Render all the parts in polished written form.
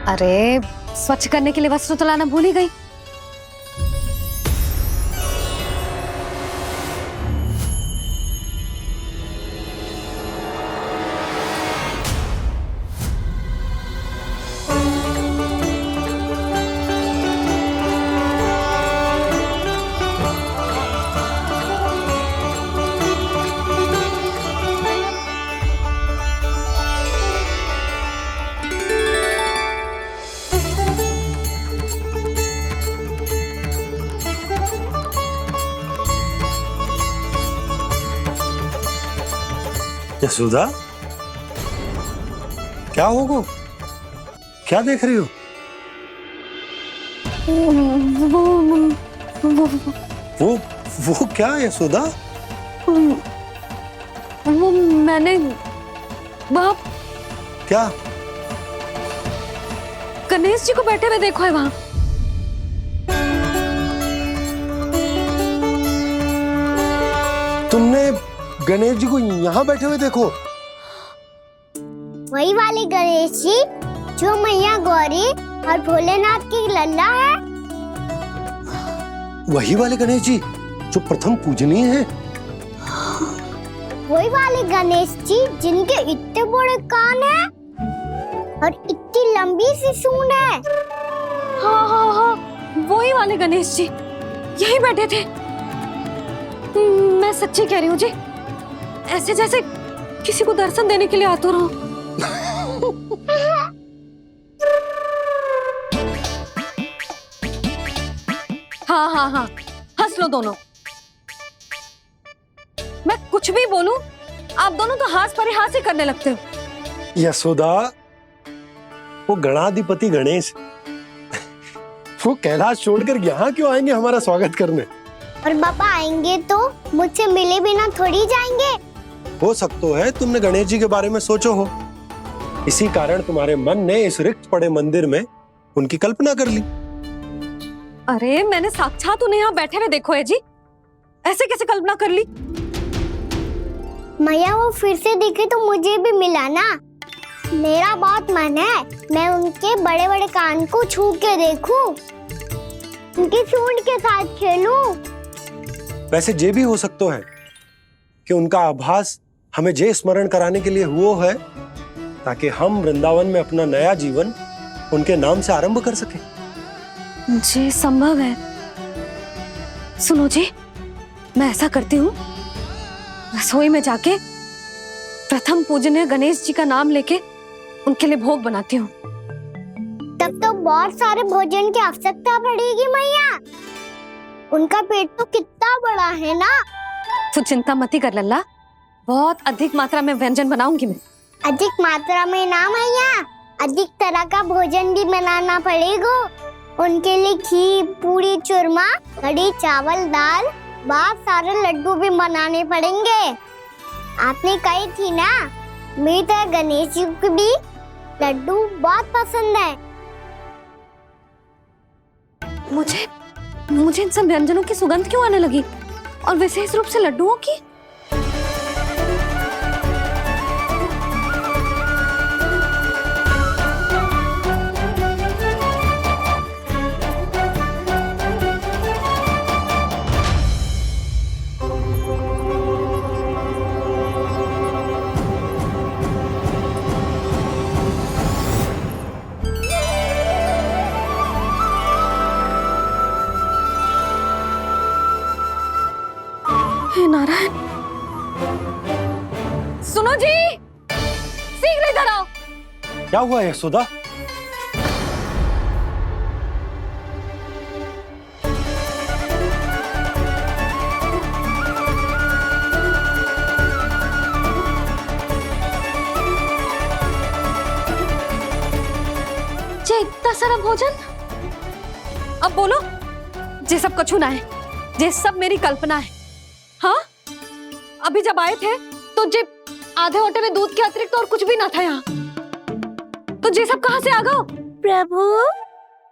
अरे स्वच्छ करने के लिए वस्त्र तो लाना भूल ही गई। यशोदा, क्या होगा? क्या देख रही हो? वो क्या यशोदा? वो मैंने बाप क्या? गणेश जी को बैठे हुए देखो है वहां। तुमने गणेश जी को यहाँ बैठे हुए देखो? वही वाले गणेश जी जो मैया गौरी और भोलेनाथ की लल्ला है। वही वाले गणेश जी जो प्रथम पूजनीय हैं। वही वाले गणेश जी जिनके इतने बड़े कान हैं और इतनी लंबी सी सूंड है। हाँ हाँ हाँ, वही वाले गणेश जी यही बैठे थे। मैं सच्ची कह रही हूँ जी, ऐसे जैसे किसी को दर्शन देने के लिए आतुर हो। हाँ हाँ हाँ, हंस लो दोनों। मैं कुछ भी बोलूं, आप दोनों तो हाथ परिहास ही करने लगते हो। यशोदा, वो गणाधिपति गणेश वो कैलाश छोड़कर यहाँ क्यों आएंगे हमारा स्वागत करने? और पापा आएंगे तो मुझसे मिले बिना थोड़ी जाएंगे। हो सकता है तुमने गणेश जी के बारे में सोचो हो, इसी कारण तुम्हारे मन ने इस रिक्त पड़े मंदिर में उनकी कल्पना कर ली। अरे मैंने साक्षात उन्हें यहाँ बैठे हुए देखो है जी, ऐसे कैसे कल्पना कर ली? मैया वो फिर से दिखे तो मुझे भी मिला ना। मेरा बहुत मन है मैं उनके बड़े बड़े कान को छू के देखूं, उनकी सूंड के साथ खेलूं। वैसे ये भी हो सकता है कि उनका आभास हमें जे स्मरण कराने के लिए हुआ है ताकि हम वृंदावन में अपना नया जीवन उनके नाम से आरंभ कर सके। जी संभव है। सुनो जी, मैं ऐसा करती हूँ, रसोई में जाके प्रथम पूजनीय गणेश जी का नाम लेके उनके लिए भोग बनाती हूँ। तब तो बहुत सारे भोजन की आवश्यकता पड़ेगी मैया। उनका पेट तो कितना बड़ा है ना। तू चिंता मत ही कर लल्ला, बहुत अधिक मात्रा में व्यंजन बनाऊंगी मैं। अधिक मात्रा में ना मैया, अधिक तरह का भोजन भी बनाना पड़ेगा। उनके लिए खीर, पूरी, चूरमा, कढ़ी, चावल, दाल, बहुत सारे लड्डू भी बनाने पड़ेंगे। आपने कही थी ना, मेरी तरह गणेश जी को भी लड्डू बहुत पसंद है। मुझे इन सब व्यंजनों की सुगंध क्यों आने लगी, और विशेष रूप से लड्डुओं की? हे नारायण, सुनो जी, शीघ्र इधर आओ। क्या हुआ यशोदा? जे इतना सारा भोजन, अब बोलो, जे सब कछु ना है, जे सब मेरी कल्पना है। हाँ, अभी जब आए थे तो जे आधे ओटे में दूध के अतिरिक्त और कुछ भी ना था यहाँ, तो जे सब कहाँ से आ गए? प्रभु,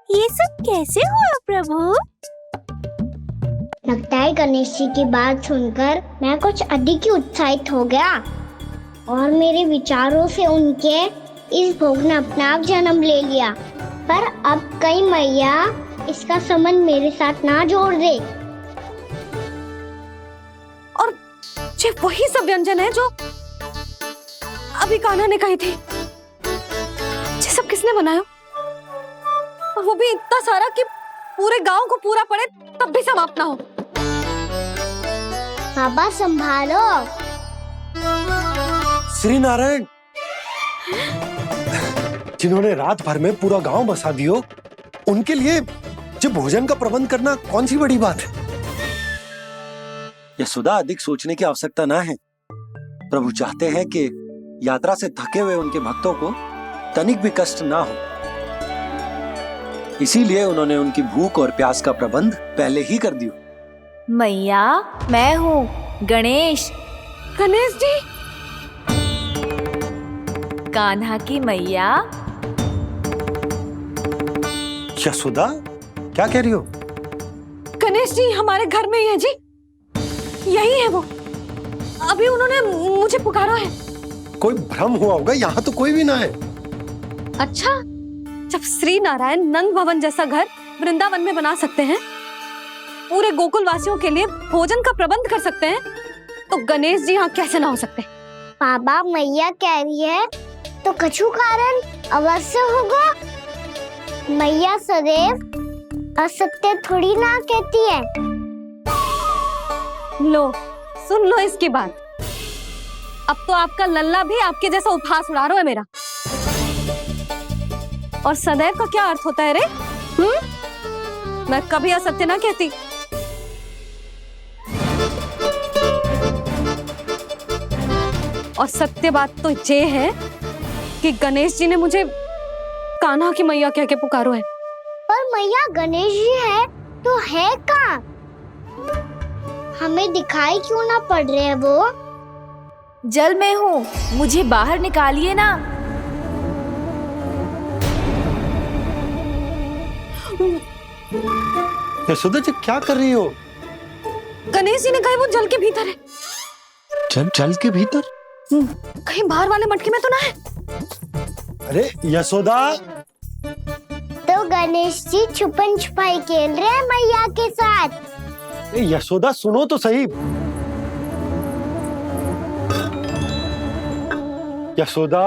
ये सब कैसे हुआ प्रभु? लगता है गणेश जी की बात सुनकर मैं कुछ अधिक ही उत्साहित हो गया और मेरे विचारों से उनके इस भोग ने अपना आप जन्म ले लिया। पर अब कहीं मैया इसका संबंध मेरे साथ ना जोड़ दे। और ये वही सब व्यंजन है जो अभी कान्हा ने कही थी। ये सब किसने बनाया? और वो भी इतना सारा कि पूरे गांव को पूरा पड़े तब भी समाप्त ना हो। बाबा संभालो। श्री नारायण, जिन्होंने रात भर में पूरा गांव बसा दियो, उनके लिए जो भोजन का प्रबंध करना कौन सी बड़ी बात है। यशोदा, अधिक सोचने की आवश्यकता ना है। प्रभु चाहते हैं कि यात्रा से थके हुए उनके भक्तों को तनिक भी कष्ट ना हो, इसीलिए उन्होंने उनकी भूख और प्यास का प्रबंध पहले ही कर दिया। मैया, मैं हूँ गणेश। गणेश जी, कान्हा की मैया। यशोदा, क्या कह रही हो? गणेश जी हमारे घर में ही है जी, यही है वो। अभी उन्होंने मुझे पुकारा है। कोई भ्रम हुआ होगा, यहाँ तो कोई भी ना है। अच्छा, जब श्री नारायण नंद भवन जैसा घर वृंदावन में बना सकते हैं, पूरे गोकुल वासियों के लिए भोजन का प्रबंध कर सकते हैं, तो गणेश जी यहाँ कैसे ना हो सकते? बाबा, मैया कह रही है तो कछु कारण अवश्य होगा। मैया सदैव असत्य थोड़ी ना कहती है। लो, सुन लो इसकी बात। अब तो आपका लल्ला भी आपके जैसा उपहास उड़ा रहा है मेरा। और सदैव का क्या अर्थ होता है रे? मैं कभी असत्य ना कहती। और सत्य बात तो ये है कि गणेश जी ने मुझे कान्हा की मैया कह के पुकारो है। पर मैया गणेश जी है तो है कहाँ? हमें दिखाई क्यों ना पड़ रहे हैं वो? जल में हूँ, मुझे बाहर निकालिए ना। यशोदा जी, क्या कर रही हो? गणेश जी ने कहा वो जल के भीतर है। जल के भीतर? कहीं बाहर वाले मटके में तो ना है? अरे यशोदा! तो गणेश जी छुपन छुपाई खेल रहे हैं मैया के साथ। यशोदा, सुनो तो सही। यशोदा,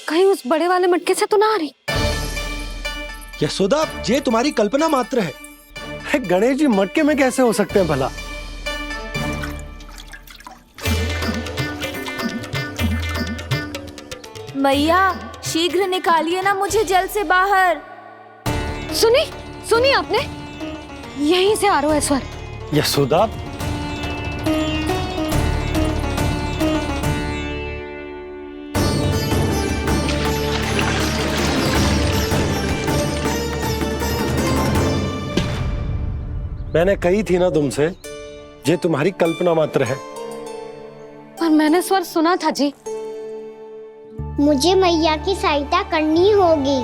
कहीं उस बड़े वाले मटके से तो ना आ रही? यशोदा, ये तुम्हारी कल्पना मात्र है। गणेश जी मटके में कैसे हो सकते हैं भला? मैया, शीघ्र निकालिए ना मुझे जल से बाहर। सुनी आपने? यहीं से आ रहा है स्वर। यशोदा, मैंने कही थी ना तुमसे, ये तुम्हारी कल्पना मात्र है। पर मैंने स्वर सुना था जी। मुझे मैया की सहायता करनी होगी।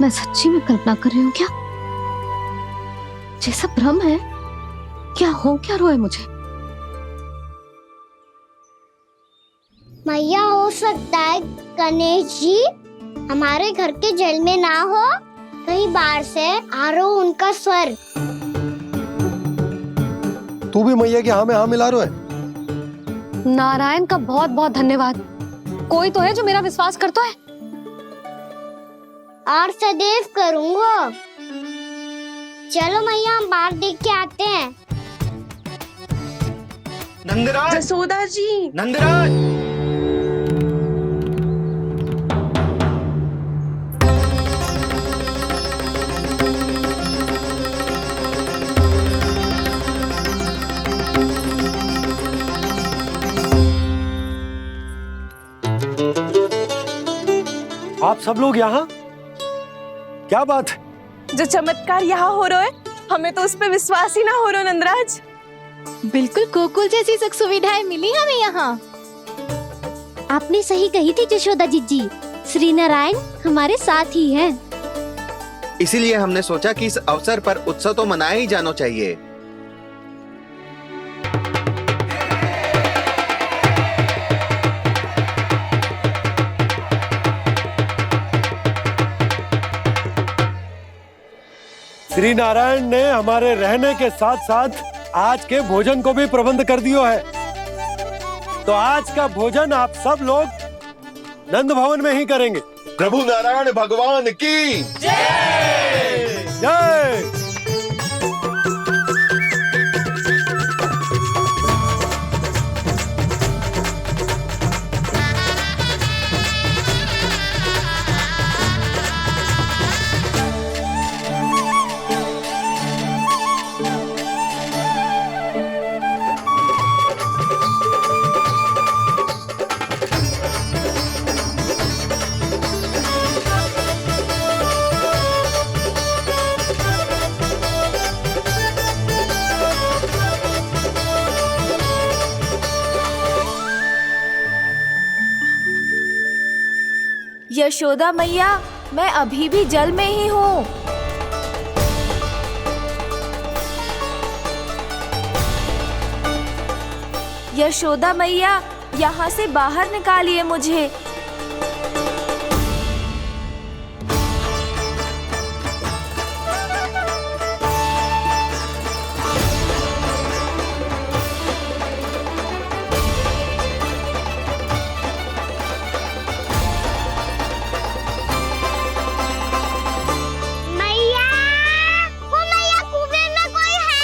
मैं सच्ची में कल्पना कर रही हूँ क्या? ये सब भ्रम है क्या? हो क्या रहा है मुझे? मैया, हो सकता है गणेश जी हमारे घर के जल में ना हो, कहीं बाहर से आ रहा हो उनका स्वर। तू भी मैया के हाँ में हाँ मिला रहा है। नारायण का बहुत बहुत धन्यवाद। कोई तो है जो मेरा विश्वास करता है। और सदैव करूंगा। चलो मैया, हम बाहर देख के आते हैं। नंदराज! जसोदा जी! नंदराज! आप सब लोग यहाँ? क्या बात है? जो चमत्कार यहाँ हो रहा है, हमें तो उस पे विश्वास ही ना हो रहा नंदराज। बिल्कुल गोकुल जैसी सुख सुविधाएं मिली हमें यहाँ। आपने सही कही थी जशोदा जीजी, श्री नारायण हमारे साथ ही हैं। इसीलिए हमने सोचा कि इस अवसर पर उत्सव तो मनाया ही जाना चाहिए। श्री नारायण ने हमारे रहने के साथ साथ आज के भोजन को भी प्रबंध कर दियो है। तो आज का भोजन आप सब लोग नंद भवन में ही करेंगे। प्रभु नारायण भगवान की जय जय। यशोदा मैया, मैं अभी भी जल में ही हूँ। यशोदा मैया, यहाँ से बाहर निकालिए मुझे। मैया, वो मैया कुएं में कोई है।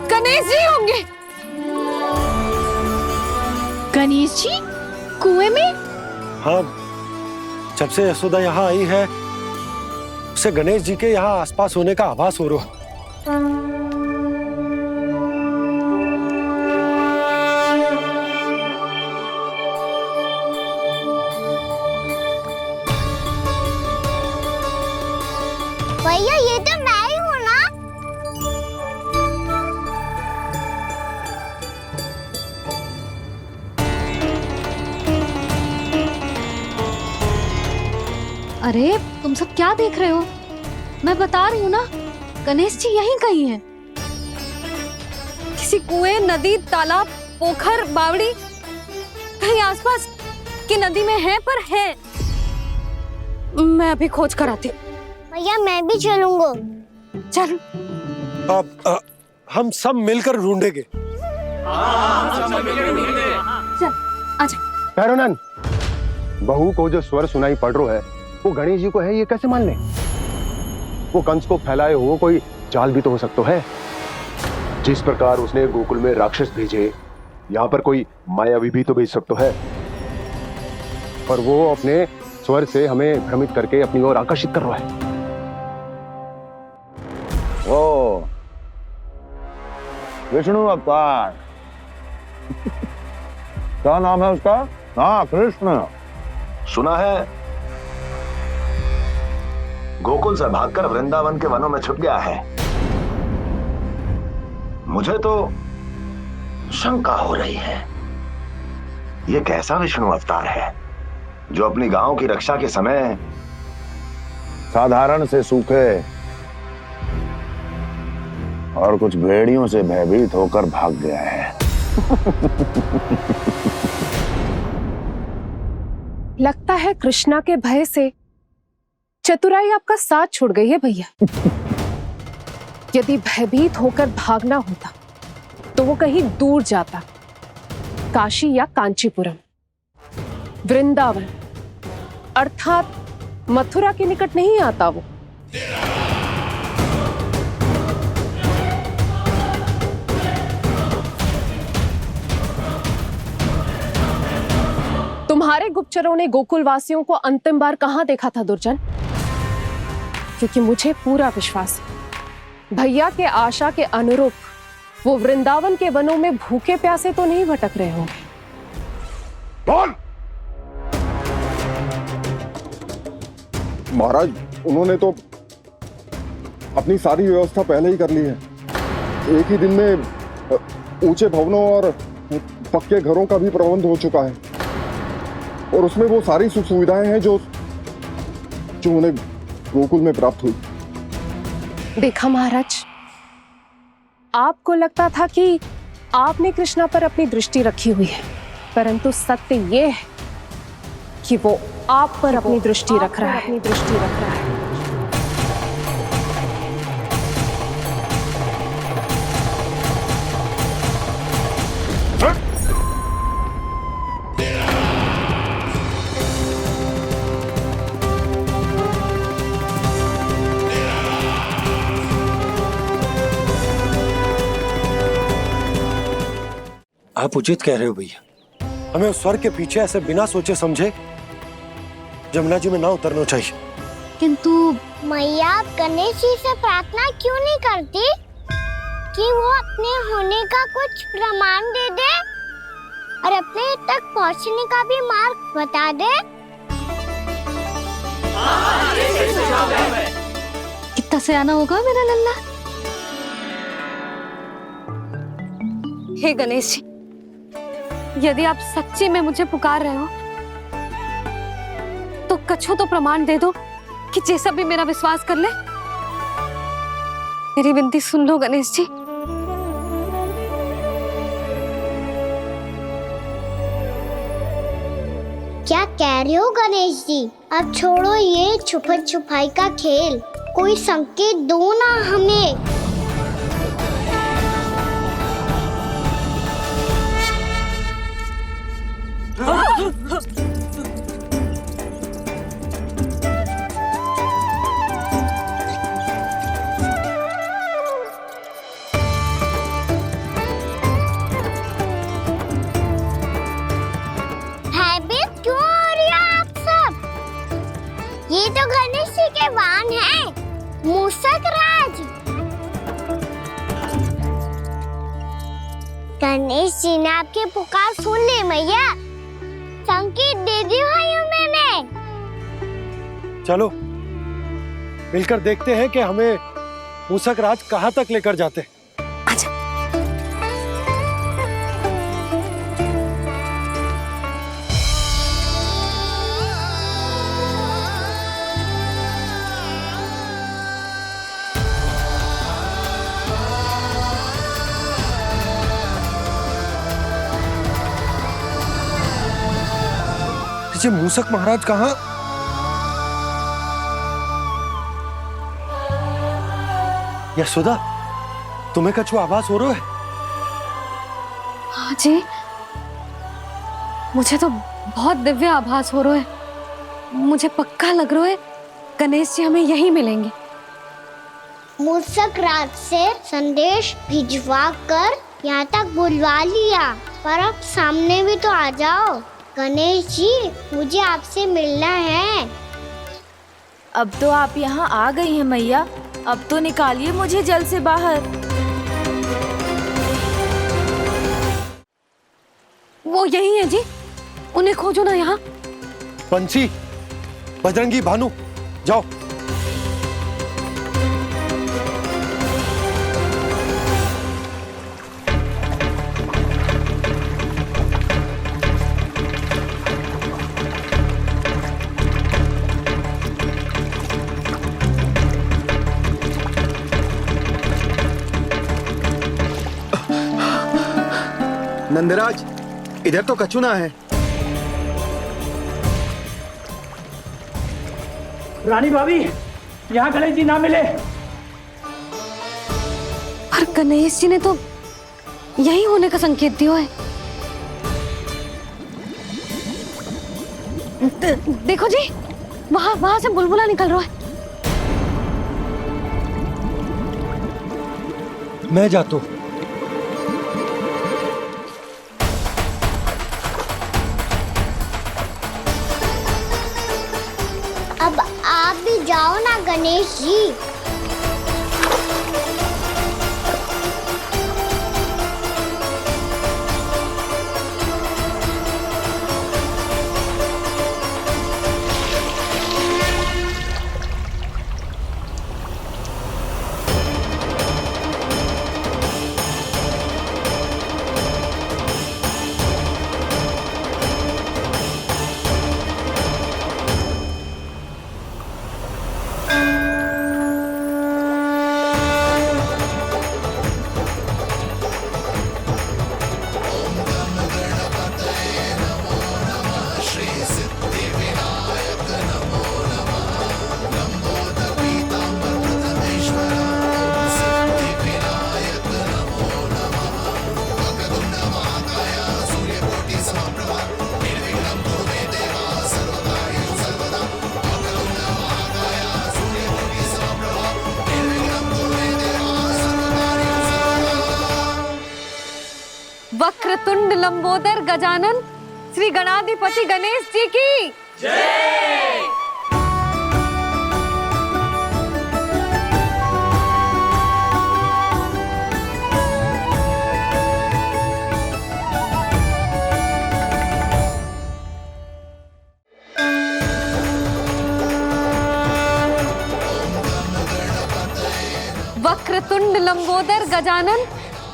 गणेश जी होंगे। गणेश जी कुएं में? हाँ, जब से यशोदा यहाँ आई है उसे गणेश जी के यहाँ आसपास होने का आभास हो रहा है। भैया ये तो मैं ही हूँ ना। अरे तुम सब क्या देख रहे हो? मैं बता रही हूँ ना, गणेश जी यहीं कहीं हैं। किसी कुएं, नदी, तालाब, पोखर, बावड़ी कहीं आसपास की नदी में है, पर है। मैं अभी खोज कर आती हूँ। भैया मैं भी चलूंगा। चल। अब हम सब मिलकर ढूंढेंगे। चल आजा। भैरवनंद, बहू को जो स्वर सुनाई पड़ रहा है वो गणेश जी को है, ये कैसे मान ले? वो कंस को फैलाए हुए कोई जाल भी तो हो सकता है। जिस प्रकार उसने गोकुल में राक्षस भेजे, यहाँ पर कोई मायावी भी तो भेज सकता है। और वो अपने स्वर से हमें भ्रमित करके अपनी ओर आकर्षित कर रहा है। ओ विष्णु अवतार। क्या नाम है उसका? हाँ, कृष्ण। सुना है गोकुल से भागकर वृंदावन के वनों में छुप गया है। मुझे तो शंका हो रही है, ये कैसा विष्णु अवतार है जो अपनी गांव की रक्षा के समय साधारण से सूखे और कुछ भेड़ियों से भयभीत होकर भाग गया है। लगता है कृष्णा के भय से चतुराई आपका साथ छोड़ गई है भैया। यदि भयभीत होकर भागना होता तो वो कहीं दूर जाता, काशी या कांचीपुरम, वृंदावन अर्थात मथुरा के निकट नहीं आता वो। तुम्हारे गुप्तचरों ने गोकुल वासियों को अंतिम बार कहां देखा था दुर्जन? क्योंकि मुझे पूरा विश्वास है भैया के आशा के अनुरूप वो वृंदावन के वनों में भूखे प्यासे तो नहीं भटक रहे होंगे। बोल! महाराज, उन्होंने तो अपनी सारी व्यवस्था पहले ही कर ली है। एक ही दिन में ऊंचे भवनों और पक्के घरों का भी प्रबंध हो चुका है, और उसमें वो सारी सुख सुविधाएं हैं जो उन्हें गोकुल में प्राप्त हुई। देखा महाराज, आपको लगता था कि आपने कृष्णा पर अपनी दृष्टि रखी हुई है, परंतु सत्य ये है कि वो आप पर अपनी दृष्टि रख रहा है। आप उचित कह रहे हो भैया, हमें उस स्वर के पीछे ऐसे बिना सोचे समझे जमुना जी में ना उतरना चाहिए। किंतु मैया आप गणेश जी से प्रार्थना क्यों नहीं करती कि वो अपने होने का कुछ प्रमाण दे दे और अपने तक पहुंचने का भी मार्ग बता दे? कितना सयाना होगा मेरा लल्ला। हे गणेश जी, यदि आप सच्ची में मुझे पुकार रहे हो तो कछु तो प्रमाण दे दो कि जैसा भी मेरा विश्वास कर ले। मेरी विनती सुन लो गणेश जी। क्या कह रहे हो गणेश जी? अब छोड़ो ये छुपन छुपाई का खेल, कोई संकेत दो ना हमें। भयभीत क्यों हो रही हो आप सब? ये तो गणेश जी के वाहन हैं, मूषक राज। गणेश जी ने आपकी पुकार सुन ली मैया, संकेत दे दी भाइयों मैंने। चलो मिलकर देखते हैं कि हमें मूषक राज कहाँ तक लेकर जाते हैं। ये मूषक महाराज कहाँ? यशोदा, तुम्हें कछु आभास हो रहा है? हाँ जी, मुझे तो बहुत दिव्य आभास हो रहा है। मुझे पक्का लग रहा है गणेश जी हमें यहीं मिलेंगे। मूषक राज से संदेश भिजवा कर यहाँ तक बुलवा लिया, पर अब सामने भी तो आ जाओ। गणेश जी, मुझे आपसे मिलना है। अब तो आप यहाँ आ गई हैं मैया, अब तो निकालिए मुझे जल से बाहर। वो यही है जी, उन्हें खोजो ना यहाँ। बंसी, बजरंगी, भानु, जाओ। नंदराज, इधर तो कछु ना है। रानी भाभी, यहाँ गणेश जी ना मिले। पर गणेश जी ने तो यही होने का संकेत दिया है। देखो जी, वहां से बुलबुला निकल रहा है। मैं जाता हूँ। अब आप भी जाओ ना गणेश जी। वक्रतुंड लंबोदर गजानन श्री गणाधिपति गणेश जी की जय। वक्रतुंड लंबोदर गजानन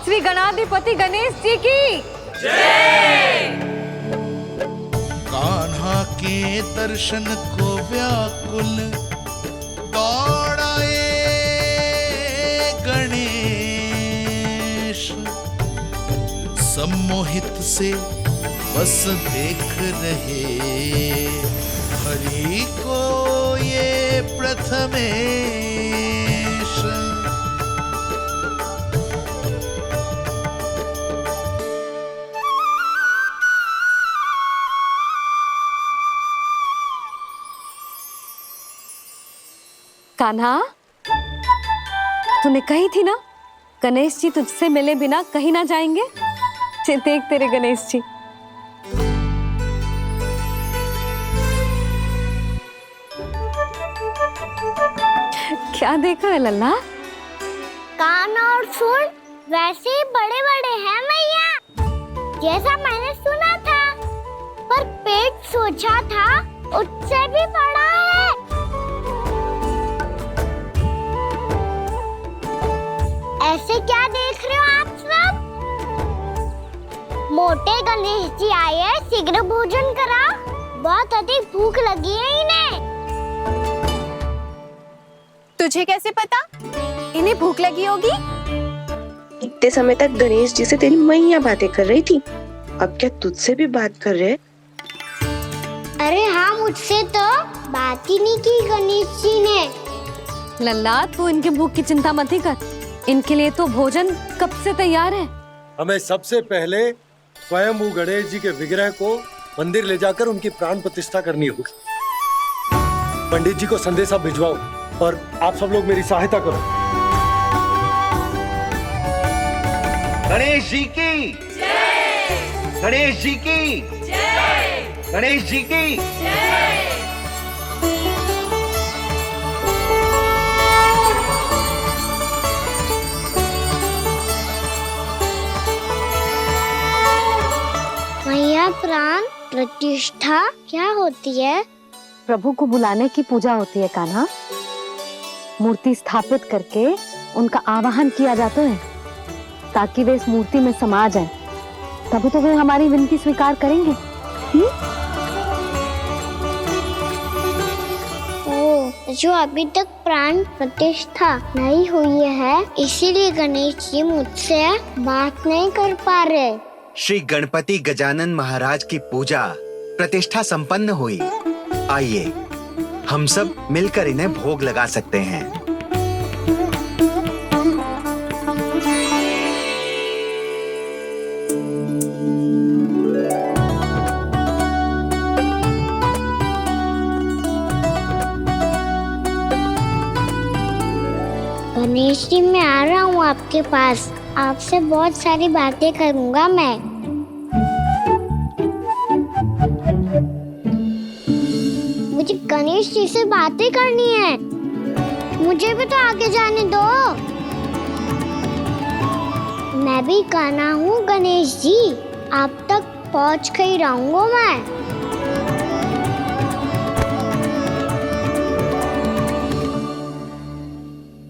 श्री गणाधिपति गणेश जी की जय। कान्हा के दर्शन को व्याकुल दौड़ाए गणेश, सम्मोहित से बस देख रहे हरि को ये प्रथमेश। कान्हा, तूने कही थी ना गणेश जी तुझसे मिले बिना कहीं ना जाएंगे। देख तेरे गणेश जी। क्या देखा है लल्ला? कान और सुन वैसे ही बड़े बड़े हैं मैया, जैसा मैंने सुना था, पर पेट सोचा था उससे भी बड़ा है। ऐसे क्या देख रहे हो आप सब? मोटे गणेश जी आए हैं, शीघ्र भोजन करा, बहुत अधिक भूख लगी है इन्हें। तुझे कैसे पता इन्हें भूख लगी होगी? इतने समय तक गणेश जी से तेरी मैया बातें कर रही थी, अब क्या तुझसे भी बात कर रहे? अरे हाँ, मुझसे तो बात ही नहीं की गणेश जी ने। लल्ला, तू इनकी भूख की चिंता मत ही कर, इनके लिए तो भोजन कब से तैयार है। हमें सबसे पहले स्वयं गणेश जी के विग्रह को मंदिर ले जाकर उनकी प्राण प्रतिष्ठा करनी होगी। पंडित जी को संदेशा भिजवाओ और आप सब लोग मेरी सहायता करो। गणेश जी की जय। गणेश जी की जय। गणेश जी की जय। मैया, प्राण प्रतिष्ठा क्या होती है? प्रभु को बुलाने की पूजा होती है कान्हा। मूर्ति स्थापित करके उनका आवाहन किया जाता है ताकि वे इस मूर्ति में समा जाएं। तभी तो वे हमारी विनती स्वीकार करेंगे। जो अभी तक प्राण प्रतिष्ठा नहीं हुई है, इसीलिए गणेश जी मुझसे बात नहीं कर पा रहे। श्री गणपति गजानन महाराज की पूजा प्रतिष्ठा संपन्न हुई। आइए हम सब मिलकर इन्हें भोग लगा सकते हैं। गणेश जी, मैं आ रहा हूँ आपके पास, आपसे बहुत सारी बातें करूँगा मैं। मुझे गणेश जी से बातें करनी है, मुझे भी तो आगे जाने दो। मैं भी कान्हा हूँ गणेश जी, आप तक पहुँच कर ही रहूँगा मैं।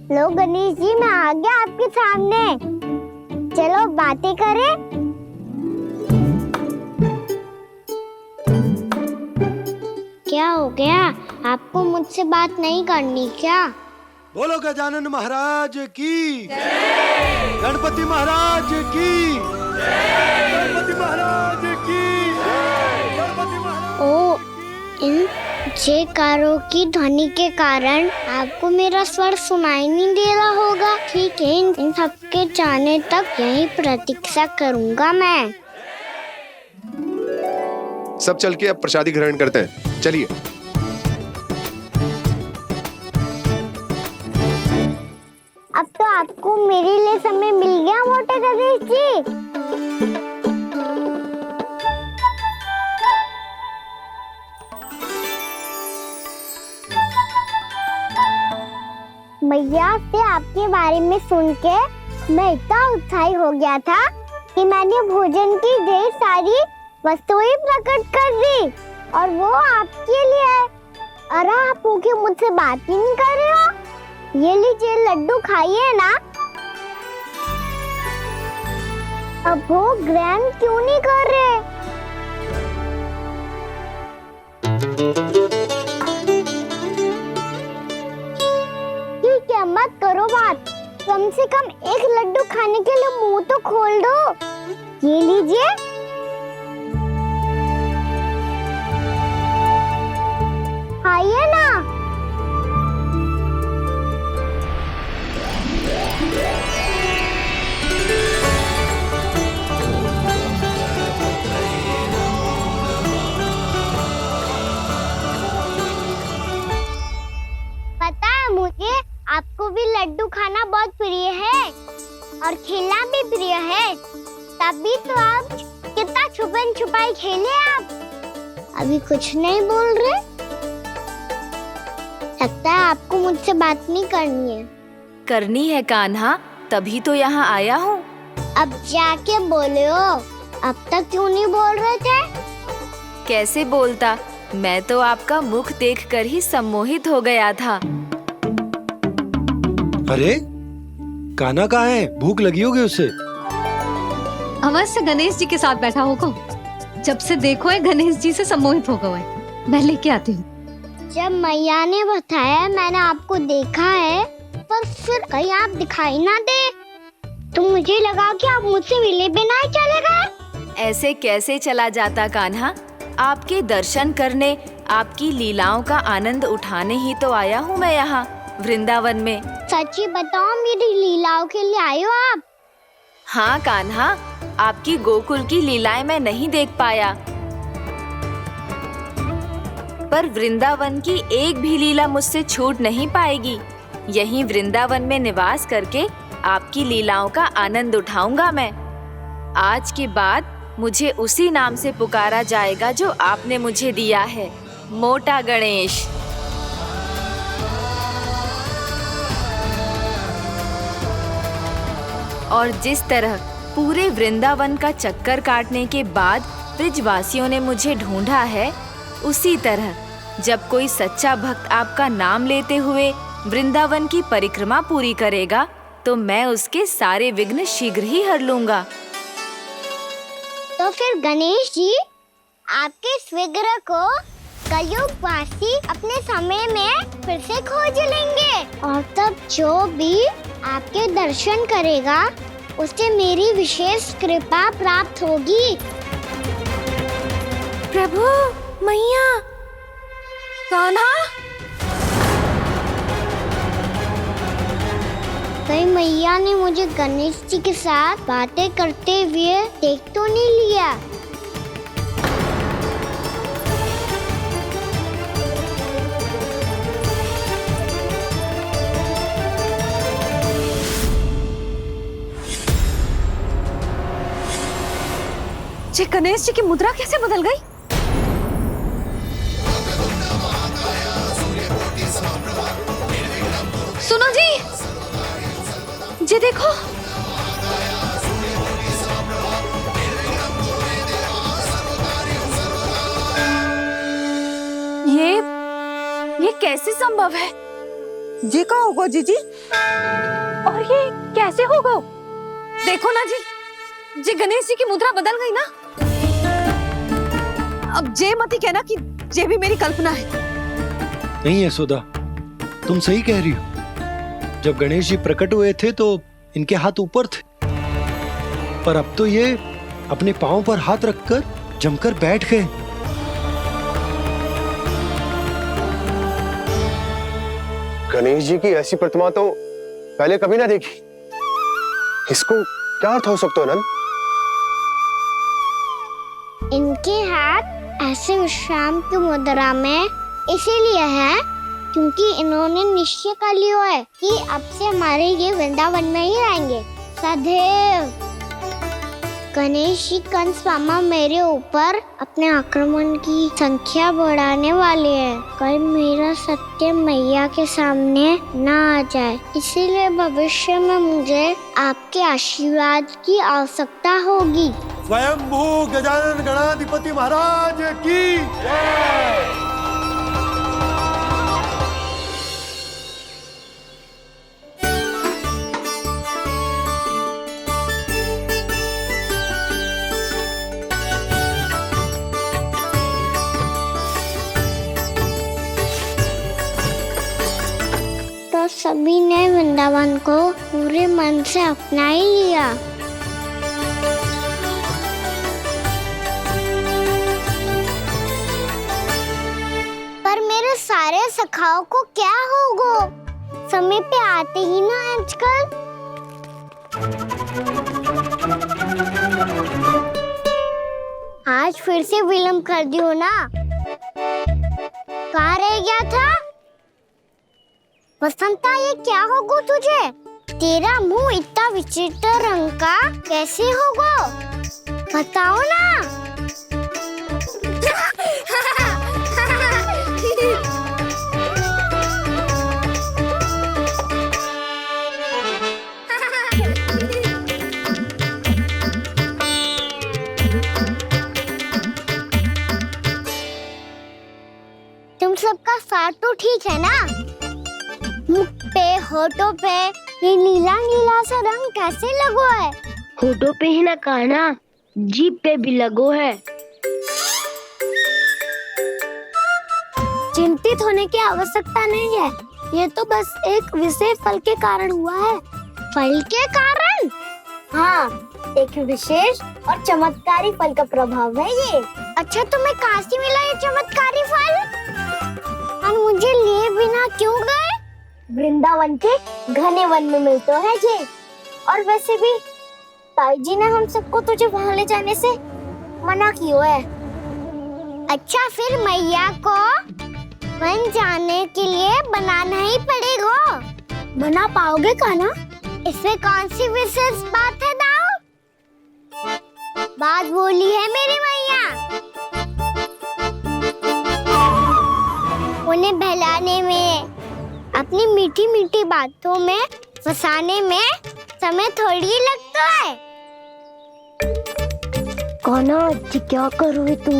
लो गणेश जी, मैं आ गया आपके सामने, चलो बातें करें। क्या हो गया, आपको मुझसे बात नहीं करनी क्या? बोलो गजानन महाराज की जय। गणपति महाराज की जय। गणपति महाराज की जय। गणपति महाराज। ओ, इन जयकारों की ध्वनि के कारण आपको मेरा स्वर सुनाई नहीं दे रहा होगा। ठीक है, इन सबके जाने तक यही प्रतीक्षा करूंगा मैं। सब चल के अब प्रसादी ग्रहण करते हैं, चलिए। अब तो आपको मेरे लिए समय मिल गया मोटे गणेश जी। भैया से आपके बारे में सुन के मैं इतना उत्साही हो गया था कि मैंने भोजन की ढेर सारी वस्तुएं प्रकट कर दी और वो आपके लिए है। अरे आप भूखे मुझसे बात ही नहीं कर रहे हो। ये लीजिए लड्डू खाइए ना। अब वो ग्रैंड क्यों नहीं कर रहे? ठीक है, मत करो बात। कम से कम एक लड्डू खाने के लिए मुंह तो खोल दो। ये लीजिए। खाइए ना। पता है मुझे आपको भी लड्डू खाना बहुत प्रिय है और खेलना भी प्रिय है, तभी तो आप कितना छुपन छुपाई खेले। आप अभी कुछ नहीं बोल रहे। लगता है आपको मुझसे बात नहीं करनी है। करनी है कान्हा, तभी तो यहाँ आया हूँ। अब जाके बोलो। अब तक क्यों नहीं बोल रहे थे? कैसे बोलता, मैं तो आपका मुख देखकर ही सम्मोहित हो गया था। अरे कान्हा कहाँ है? भूख लगी होगी उसे। अवश्य गणेश जी के साथ बैठा होगा। जब से देखो है गणेश जी से सम्मोहित हो गए। मैं लेके आती हूँ। जब मैया ने बताया मैंने आपको देखा है, पर फिर कहीं आप दिखाई ना दे तो मुझे लगा कि आप मुझसे मिले बिना ही चले गए। ऐसे कैसे चला जाता कान्हा, आपके दर्शन करने, आपकी लीलाओं का आनंद उठाने ही तो आया हूँ मैं यहाँ वृंदावन में। सच्ची बताओ, मेरी लीलाओं के लिए आए हो आप? हाँ कान्हा, आपकी गोकुल की लीलाएं मैं नहीं देख पाया, पर वृंदावन की एक भी लीला मुझसे छूट नहीं पाएगी। यहीं वृंदावन में निवास करके आपकी लीलाओं का आनंद उठाऊंगा मैं। आज के बाद मुझे उसी नाम से पुकारा जाएगा जो आपने मुझे दिया है, मोटा गणेश। और जिस तरह पूरे वृंदावन का चक्कर काटने के बाद ब्रिजवासियों ने मुझे ढूंढा है, उसी तरह जब कोई सच्चा भक्त आपका नाम लेते हुए वृंदावन की परिक्रमा पूरी करेगा, तो मैं उसके सारे विघ्न शीघ्र ही हर लूंगा। तो फिर गणेश जी, आपके इस विग्रह को कलयुगवासी अपने समय में फिर से खोज लेंगे और तब जो भी आपके दर्शन करेगा उसे मेरी विशेष कृपा प्राप्त होगी। प्रभु, मैया, कान्हा, कहीं मैया ने मुझे गणेश जी के साथ बातें करते हुए देख तो नहीं लिया? ये गणेश जी की मुद्रा कैसे बदल गई? सुनो जी, ये देखो। ये कैसे संभव है? ये का होगा जीजी? और ये कैसे होगा? देखो ना जी, ये गणेश जी की मुद्रा बदल गई ना। अब जे मती कहना कि ये भी मेरी कल्पना है। नहीं यशोदा, तुम सही कह रही हो। जब गणेश जी प्रकट हुए थे तो इनके हाथ ऊपर थे, पर अब तो ये अपने पांव पर हाथ रखकर जमकर बैठ गए। गणेश जी की ऐसी प्रतिमा तो पहले कभी ना देखी। इसको क्या अर्थ हो सकता है नंद? इनके हाथ ऐसे विश्राम की मुद्रा में इसीलिए है क्योंकि इन्होंने निश्चय कर लिया है कि अब से हमारे ये वृंदावन में ही रहेंगे सदैव। गणेश जी कंस मामा मेरे ऊपर अपने आक्रमण की संख्या बढ़ाने वाले हैं। कल मेरा सत्य मैया के सामने ना आ जाए, इसीलिए भविष्य में मुझे आपके आशीर्वाद की आवश्यकता होगी। स्वयंभू गजानन गणाधिपति महाराज की जय। तो सभी ने वृंदावन को पूरे मन से अपना ही लिया। पर मेरे सारे सखाओं को क्या होगा? समय पे आते ही ना आजकल। आज फिर से विलम्ब कर दियो ना। कहाँ रह गया था? वसंता, ये क्या होगा तुझे? तेरा मुंह इतना विचित्र रंग का कैसे होगा? बताओ ना। तुम सबका साथ तो ठीक है ना? मुख पे, होठों पे ये नीला नीला सा रंग कैसे लगो है? होठों पे ही ना काना, जीभ पे भी लगो है। चिंतित होने की आवश्यकता नहीं है, ये तो बस एक विशेष फल के कारण हुआ है। फल के कारण? हाँ, एक विशेष और चमत्कारी फल का प्रभाव है ये। अच्छा, तुम्हें कहाँ से मिला ये चमत्कारी फल? और मुझे लिए बिना क्यों गए? वृंदावन के घने वन में मिलते हैं जी। और वैसे भी ताई जी ने हम सबको तुझे वहाँ ले जाने से मना किया है। अच्छा, फिर मैया को वन जाने के लिए बनाना ही पड़ेगा। बना पाओगे कान्हा? इसमें कौन सी विशेष बात है दाऊ? बात बोली है मेरी मैया। उन्हें बहलाने में, अपनी मीठी मीठी बातों में फंसाने में समय थोड़ी लगता है। कान्हा, क्या करोगे तू?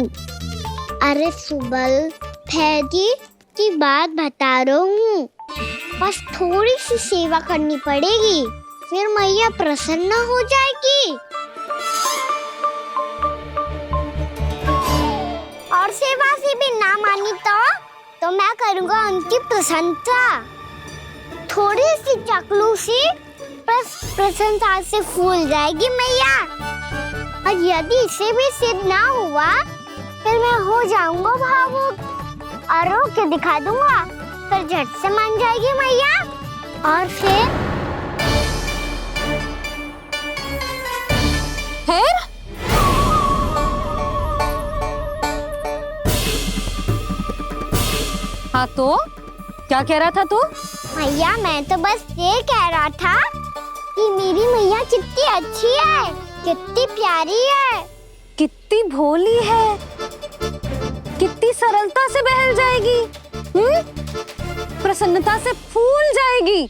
अरे सुबल, फैजी की बात बता रहा हूँ। बस थोड़ी सी सेवा करनी पड़ेगी, फिर मैया प्रसन्न हो जाएगी। और सेवा से भी ना मानी तो मैं करूँगा उनकी प्रशंसा। थोड़ी सी चकलूसी बस प्रशंसा से फूल जाएगी मैया। और यदि इसे भी सिद्ध ना हुआ, फिर मैं हो जाऊंगा भावुक और रो के दिखा दूंगा, फिर झट से मान जाएगी मैया। और फिर हाँ, तो क्या कह रहा था तू? मैया, मैं तो बस ये कह रहा था कि मेरी मैया कितनी अच्छी है, कितनी प्यारी है, कितनी भोली है, कितनी सरलता से बहल जाएगी, प्रसन्नता से फूल जाएगी।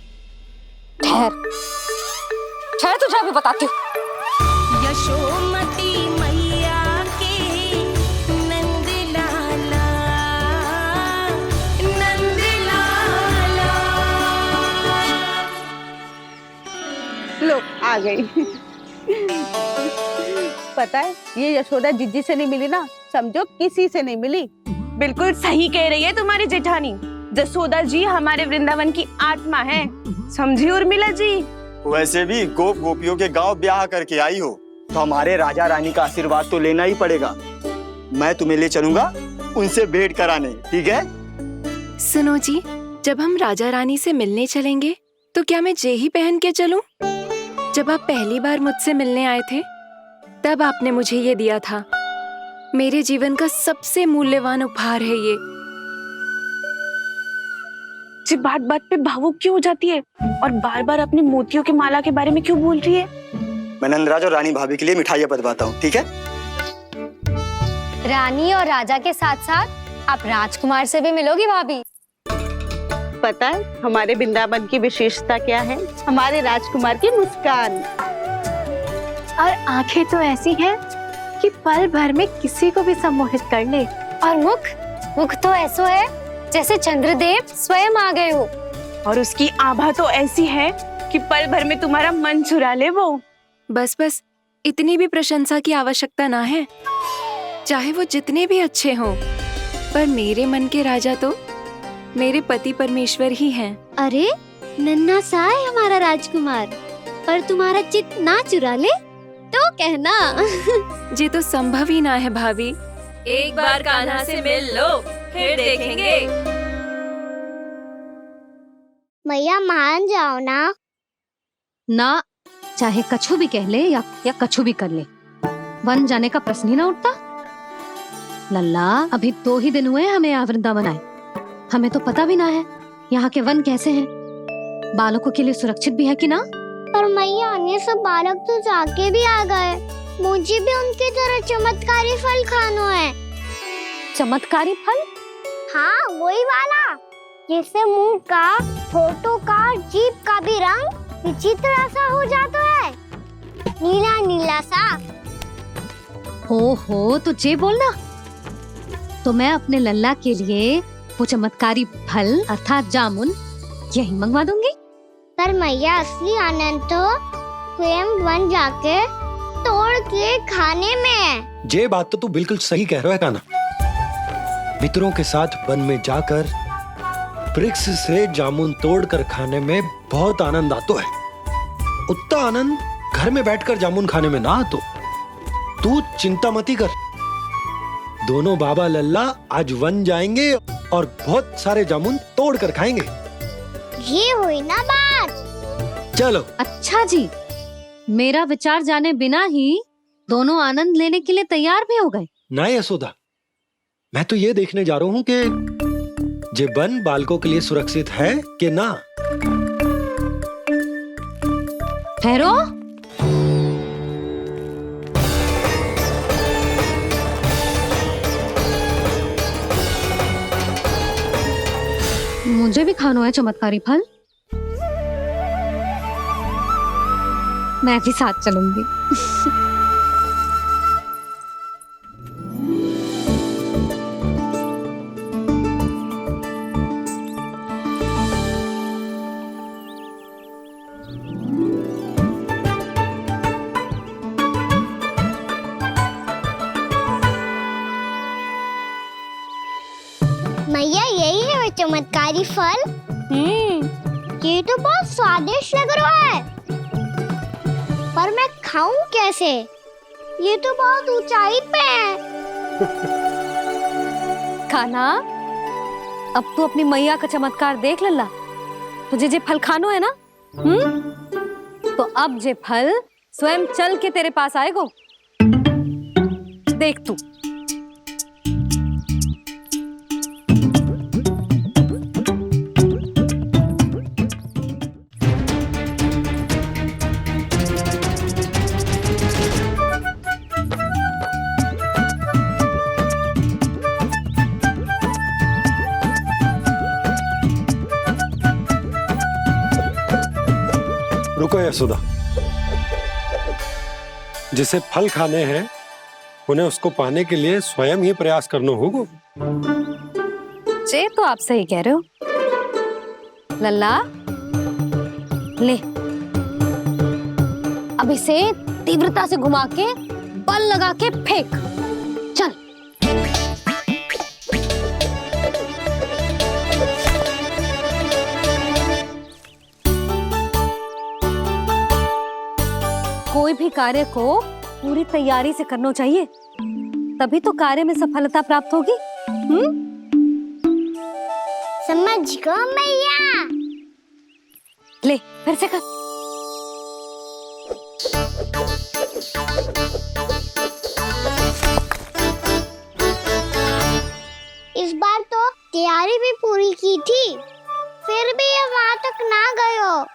ठहर ठहर, तुझे अभी बताती हूँ। यशोमती मैया के नंद लाला, नंद लाला। लो, आ गई। पता है, ये यशोदा जिज्जी से नहीं मिली ना, समझो किसी से नहीं मिली। बिल्कुल सही कह रही है तुम्हारी जेठानी। जसोदा जी हमारे वृंदावन की आत्मा है, समझी उर्मिला जी। वैसे भी गोप गोपियों के गांव ब्याह करके आई हो, तो हमारे राजा रानी का आशीर्वाद तो लेना ही पड़ेगा। मैं तुम्हें ले चलूंगा उनसे भेंट कराने, ठीक है? सुनो जी, जब हम राजा रानी से मिलने चलेंगे तो क्या मैं जे ही पहन के चलूं? जब आप पहली बार मुझसे मिलने आए थे, तब आपने मुझे ये दिया था। मेरे जीवन का सबसे मूल्यवान उपहार है ये। जी बात बात पे भावुक क्यों हो जाती है और बार बार अपनी मोतियों के माला के बारे में क्यों बोल रही है? मैं नंदराज और रानी भाभी के लिए मिठाइयाँ बंटवाता हूँ, ठीक है? रानी और राजा के साथ साथ आप राजकुमार से भी मिलोगी भाभी। पता है हमारे वृंदावन की विशेषता क्या है? हमारे राजकुमार की मुस्कान और आंखें तो ऐसी हैं कि पल भर में किसी को भी सम्मोहित कर ले। और मुख तो ऐसा है जैसे चंद्रदेव स्वयं आ गए हो। और उसकी आभा तो ऐसी है कि पल भर में तुम्हारा मन चुरा ले वो। बस इतनी भी प्रशंसा की आवश्यकता ना है। चाहे वो जितने भी अच्छे हों, पर मेरे मन के राजा तो मेरे पति परमेश्वर ही हैं। अरे नन्हा सा है हमारा राजकुमार, पर तुम्हारा चित्त ना चुरा ले तो कहना। ये तो संभव ही ना है भाभी। एक बार कान्हा से मिल लो, फिर देखेंगे। मैया मान जाओ ना। चाहे कछु भी कह ले या कछु भी कर ले, वन जाने का प्रश्न ही ना उठता। लल्ला, अभी 2 ही दिन हुए हमें यहाँ वृंदावन आए। हमें तो पता भी ना है यहाँ के वन कैसे हैं, बालकों के लिए सुरक्षित भी है कि ना। पर मैया अन्य सब बालक तो जाके भी आ गए। मुझे भी उनकी तरह चमत्कारी फल खाना है। चमत्कारी फल? हाँ, वही वाला जिससे मुंह का, होठों का, जीभ का भी रंग विचित्र सा हो जाता है, नीला नीला सा। हो तो जे बोलना। तो मैं अपने लल्ला के लिए वो चमत्कारी फल अर्थात जामुन यही मंगवा दूंगी। पर मैया असली आनंद तो स्वयं वन जाके तोड़ के खाने में है। ये बात तो तू बिल्कुल सही कह रहा है कान्हा। मित्रों के साथ वन में जाकर वृक्ष से जामुन तोड़कर खाने में बहुत आनंद आता है। उतना आनंद घर में बैठकर जामुन खाने में ना आतो। तू चिंता मती कर, दोनों बाबा लल्ला आज वन जाएंगे और बहुत सारे जामुन तोड़कर खाएंगे। ये हुई ना बात। चलो। अच्छा जी, मेरा विचार जाने बिना ही दोनों आनंद लेने के लिए तैयार भी हो गए। ना यशोदा, मैं तो ये देखने जा रहा हूँ कि ये वन बालकों के लिए सुरक्षित है कि ना। ठहरो। मुझे भी खाना है चमत्कारी फल। मैं भी साथ चलूंगी। मैया यही है वो चमत्कारी फल। ये तो बहुत स्वादिष्ट लग रहा है, पर मैं खाऊं कैसे? ये तो बहुत ऊंचाई पे है। खाना, अब तू अपनी मैया का चमत्कार देख लल्ला। तुझे जे फल खानो है ना, तो अब जे फल स्वयं चल के तेरे पास आएगो। देख तू। रुको यशोदा, जिसे फल खाने हैं उन्हें उसको पाने के लिए स्वयं ही प्रयास करना होगा। जे तो आप सही कह रहे हो लल्ला। ले, अब इसे तीव्रता से घुमा के बल लगा के फेंक। चल। कोई भी कार्य को पूरी तैयारी से करना चाहिए, तभी तो कार्य में सफलता प्राप्त होगी। समझ गो मैया। ले, फिर से कर। इस बार तो तैयारी भी पूरी की थी, फिर भी ये वहां तक ना गए हो।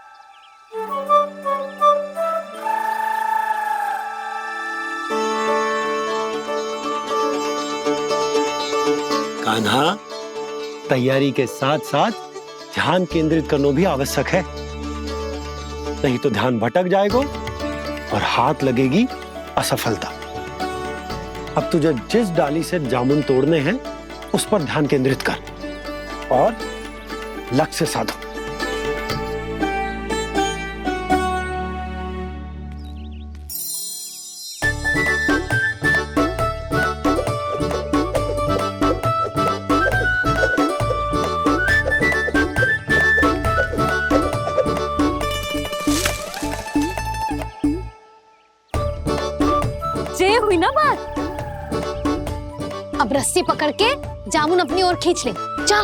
कान्हा, तैयारी के साथ साथ ध्यान केंद्रित करना भी आवश्यक है, नहीं तो ध्यान भटक जाएगा और हाथ लगेगी असफलता। अब तुझे जिस डाली से जामुन तोड़ने हैं उस पर ध्यान केंद्रित कर और लक्ष्य साधो। ये हुई ना बात। अब रस्सी पकड़ के जामुन अपनी ओर खींच ले। जा।